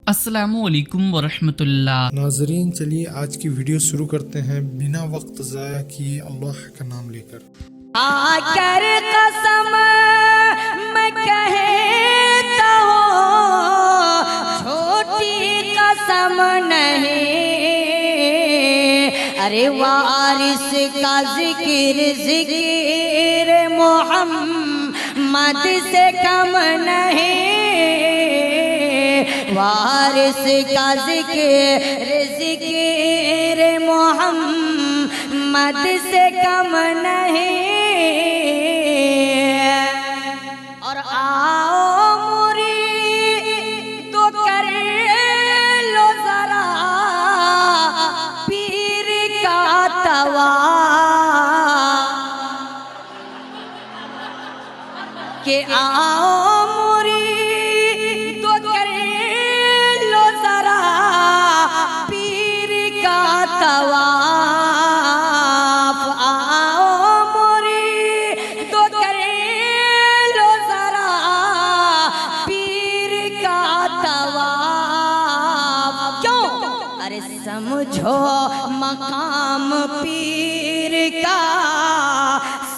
السلام علیکم ورحمۃ اللہ۔ ناظرین چلیے آج کی ویڈیو شروع کرتے ہیں بنا وقت ضائع کیے اللہ کا نام لے کر۔ آ کر قسم میں کہتا ہوں چھوٹی قسم نہیں، ارے وارث کا ذکر ذکر محمد سے کم نہیں، وارث کا ذکر ذکر محمد سے کم نہیں، اور آؤ مرید تو کر لو ذرا پیر کا طواف، کہ آؤ مرید تو کر لو ذرا پیر کا طواف، آؤ مرید تو کر لو ذرا پیر کا طواف، کیوں؟ ارے سمجھو مقام پیر کا،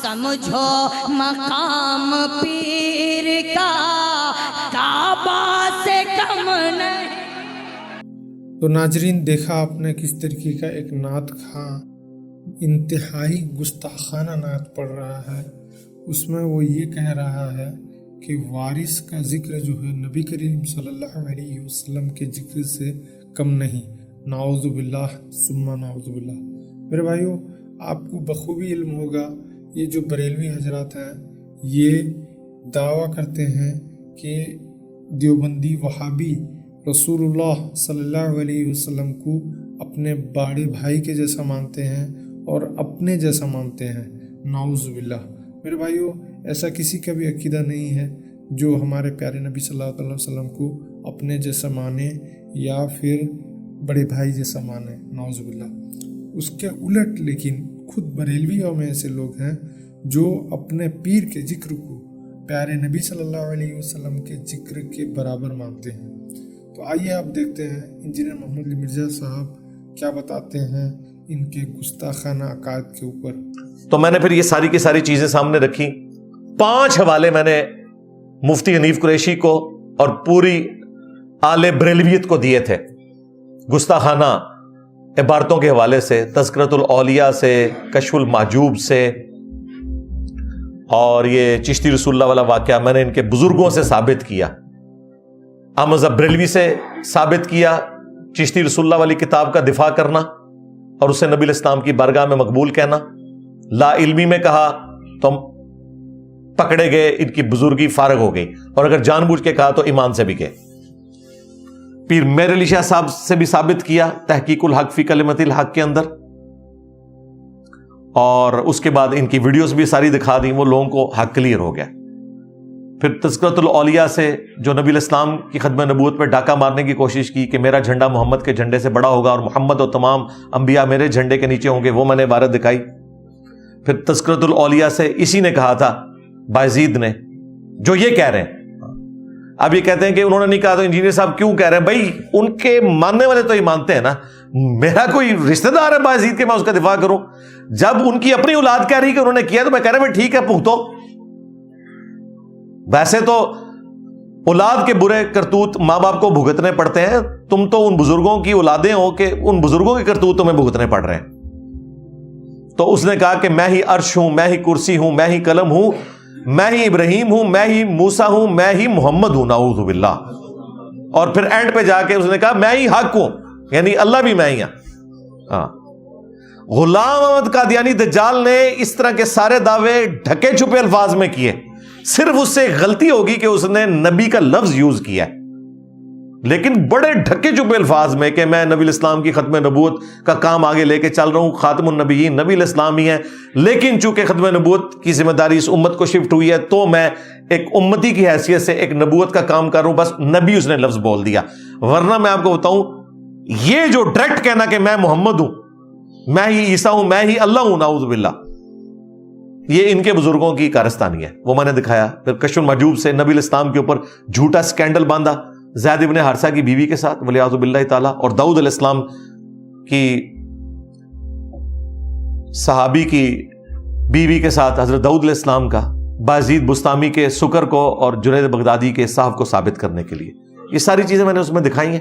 سمجھو مقام پیر کا کعبہ سے کم نہیں۔ تو ناظرین دیکھا آپ نے کس طریقے کا ایک نعت خواں انتہائی گستاخانہ نعت پڑھ رہا ہے، اس میں وہ یہ کہہ رہا ہے کہ وارث کا ذکر جو ہے نبی کریم صلی اللہ علیہ وسلم کے ذکر سے کم نہیں، نعوذ باللہ ثم نعوذ باللہ۔ میرے بھائیوں آپ کو بخوبی علم ہوگا یہ جو بریلوی حضرات ہیں یہ دعویٰ کرتے ہیں کہ دیوبندی وہابی رسول اللہ صلی اللہ علیہ وسلم کو اپنے بڑے بھائی کے جیسا مانتے ہیں اور اپنے جیسا مانتے ہیں، نعوذ باللہ۔ میرے بھائیوں ایسا کسی کا بھی عقیدہ نہیں ہے جو ہمارے پیارے نبی صلی اللہ علیہ وسلم کو اپنے جیسا مانے یا پھر بڑے بھائی جیسا مانے، نعوذ باللہ۔ اس کے الٹ لیکن خود بریلویوں میں ایسے لوگ ہیں جو اپنے پیر کے ذکر کو پیارے نبی صلی اللہ علیہ وسلم کے ذکر کے برابر مانتے ہیں۔ تو آئیے آپ دیکھتے ہیں انجینئر محمد علی مرزا صاحب کیا بتاتے ہیں ان کے گستاخانہ عقائد کے اوپر۔ تو میں نے پھر یہ ساری کی ساری چیزیں سامنے رکھی، 5 حوالے میں نے مفتی حنیف قریشی کو اور پوری آل بریلویت کو دیے تھے، گستاخانہ عبارتوں کے حوالے سے، تذکرۃ الاولیاء سے، کشف المحجوب سے، اور یہ چشتی رسول اللہ والا واقعہ میں نے ان کے بزرگوں سے ثابت کیا، احمد بریلوی سے ثابت کیا، چشتی رسول اللہ والی کتاب کا دفاع کرنا اور اسے نبی الاسلام کی بارگاہ میں مقبول کہنا، لا علمی میں کہا تو پکڑے گئے، ان کی بزرگی فارغ ہو گئی، اور اگر جان بوجھ کے کہا تو ایمان سے بھی گئے۔ پیر میر علی شاہ صاحب سے بھی ثابت کیا تحقیق الحق فی کلمت الحق کے اندر، اور اس کے بعد ان کی ویڈیوز بھی ساری دکھا دی، وہ لوگوں کو حق کلیئر ہو گیا۔ پھر تذکرۃ الاولیاء سے جو نبی الاسلام کی ختم نبوت پہ ڈاکہ مارنے کی کوشش کی کہ میرا جھنڈا محمد کے جھنڈے سے بڑا ہوگا اور محمد اور تمام انبیاء میرے جھنڈے کے نیچے ہوں گے، وہ میں نے عبارت دکھائی۔ پھر تذکرۃ الاولیاء سے اسی نے کہا تھا بایزید نے، جو یہ کہہ رہے ہیں، اب یہ کہتے ہیں کہ انہوں نے نہیں کہا تو انجینئر صاحب کیوں کہہ رہے ہیں؟ بھائی ان کے ماننے والے تو یہ مانتے ہیں نا، میرا کوئی رشتہ دار ہے بایزید کے، میں اس کا دفاع کروں؟ جب ان کی اپنی اولاد کہہ رہی کہ انہوں نے کیا تو میں کہہ رہا ہوں ٹھیک ہے بھگتو۔ ویسے تو اولاد کے برے کرتوت ماں باپ کو بھگتنے پڑتے ہیں، تم تو ان بزرگوں کی اولادیں ہو کہ ان بزرگوں کے کرتوت تمہیں بھگتنے پڑ رہے ہیں۔ تو اس نے کہا کہ میں ہی عرش ہوں، میں ہی کرسی ہوں، میں ہی قلم ہوں، میں ہی ابراہیم ہوں، میں ہی موسیٰ ہوں، میں ہی محمد ہوں، نعوذ باللہ۔ اور پھر اینڈ پہ جا کے اس نے کہا میں ہی حق ہوں، یعنی اللہ بھی میں ہی ہوں۔ غلام احمد قادیانی دجال نے اس طرح کے سارے دعوے ڈھکے چھپے الفاظ میں کیے، صرف اس سے غلطی ہوگی کہ اس نے نبی کا لفظ یوز کیا ہے، لیکن بڑے ڈھکے چھپے الفاظ میں کہ میں نبی الاسلام کی ختم نبوت کا کام آگے لے کے چل رہا ہوں، خاتم النبیین نبی الاسلام ہی ہے، لیکن چونکہ ختم نبوت کی ذمہ داری اس امت کو شفٹ ہوئی ہے تو میں ایک امتی کی حیثیت سے ایک نبوت کا کام کر رہا ہوں، بس نبی اس نے لفظ بول دیا۔ ورنہ میں آپ کو بتاؤں یہ جو ڈائریکٹ کہنا کہ میں محمد ہوں، میں ہی عیسیٰ ہوں، میں ہی اللہ ہوں، نعوذ باللہ، یہ ان کے بزرگوں کی کارستانی ہے، وہ میں نے دکھایا۔ پھر کشف المحجوب سے نبی الاسلام کے اوپر جھوٹا سکینڈل باندھا، زید ابن حارثہ کی بیوی کے ساتھ ولیعوذ باللہ تعالیٰ، اور داؤد علیہ السلام کی صحابی کی بیوی کے ساتھ حضرت داؤد علیہ السلام کا، بازید بستامی کے سکر کو اور جنید بغدادی کے صاحب کو ثابت کرنے کے لیے، یہ ساری چیزیں میں نے اس میں دکھائی ہیں۔